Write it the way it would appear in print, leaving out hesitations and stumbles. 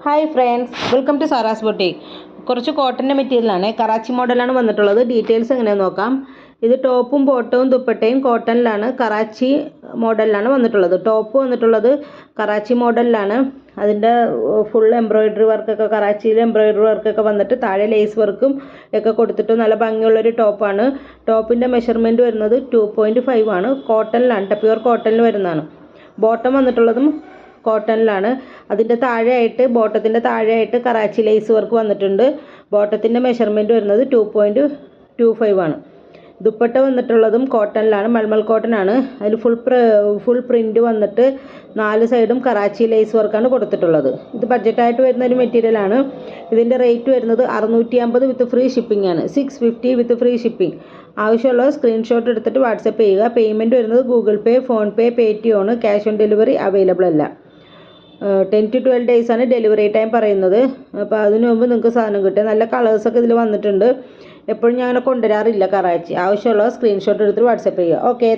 Hi friends, welcome to Sara's boutique. കുറച്ച് കോട്ടൻ്റെ മെറ്റീരിയലാണ്, കറാച്ചി മോഡലാണ് വന്നിട്ടുള്ളത്. ഡീറ്റെയിൽസ് എങ്ങനെയാണെന്ന് നോക്കാം. ഇത് ടോപ്പും ബോട്ടവും ദുപ്പട്ടയും കോട്ടണിലാണ്, കറാച്ചി മോഡലിലാണ് വന്നിട്ടുള്ളത്. ടോപ്പ് വന്നിട്ടുള്ളത് കറാച്ചി മോഡലിലാണ്. അതിൻ്റെ ഫുൾ എംബ്രോയിഡറി വർക്കൊക്കെ, കറാച്ചിയിൽ എംബ്രോയിഡറി വർക്കൊക്കെ വന്നിട്ട് താഴെ ലേസ് വർക്കും ഒക്കെ കൊടുത്തിട്ട് നല്ല ഭംഗിയുള്ളൊരു ടോപ്പാണ്. ടോപ്പിൻ്റെ മെഷർമെൻറ്റ് വരുന്നത് 2.5 ആണ്. കോട്ടണിലാണ്, പ്യുവർ കോട്ടണിൽ വരുന്നതാണ്. ബോട്ടം വന്നിട്ടുള്ളതും കോട്ടണിലാണ്. അതിൻ്റെ താഴെയായിട്ട്, ബോട്ടത്തിൻ്റെ താഴെയായിട്ട് കറാച്ചി ലേസ് വർക്ക് വന്നിട്ടുണ്ട്. ബോട്ടത്തിൻ്റെ മെഷർമെൻറ്റ് വരുന്നത് 2.25 ആണ്. ദുപ്പട്ട വന്നിട്ടുള്ളതും കോട്ടണിലാണ്, മൽമൽ കോട്ടൺ ആണ്. അതിൽ ഫുൾ പ്രിൻറ്റ് വന്നിട്ട് 4 സൈഡും കറാച്ചി ലേസ് വർക്കാണ് കൊടുത്തിട്ടുള്ളത്. ഇത് ബഡ്ജറ്റായിട്ട് വരുന്ന ഒരു മെറ്റീരിയലാണ്. ഇതിൻ്റെ റേറ്റ് വരുന്നത് 650 വിത്ത് ഫ്രീ ഷിപ്പിംഗ് ആണ്. 650 വിത്ത് ഫ്രീ ഷിപ്പിംഗ്. ആവശ്യമുള്ള സ്ക്രീൻഷോട്ട് എടുത്തിട്ട് വാട്സപ്പ് ചെയ്യുക. പേയ്മെൻറ്റ് വരുന്നത് ഗൂഗിൾ പേ, ഫോൺ പേ, പേടിഎം ആണ്. ക്യാഷ് ഓൺ ഡെലിവറി അവൈലബിൾ അല്ല. 10 to 12 days ആണ് ഡെലിവറി ടൈം പറയുന്നത്. അപ്പോൾ അതിന് മുമ്പ് നിങ്ങൾക്ക് സാധനം കിട്ടും. നല്ല കളേഴ്സൊക്കെ ഇതിൽ വന്നിട്ടുണ്ട്. എപ്പോഴും ഞാൻ അങ്ങനെ കൊണ്ടുവരാറില്ല കറാച്ചി. ആവശ്യമുള്ള സ്ക്രീൻഷോട്ട് എടുത്തിട്ട് വാട്സപ്പ് ചെയ്യുക. ഓക്കെ.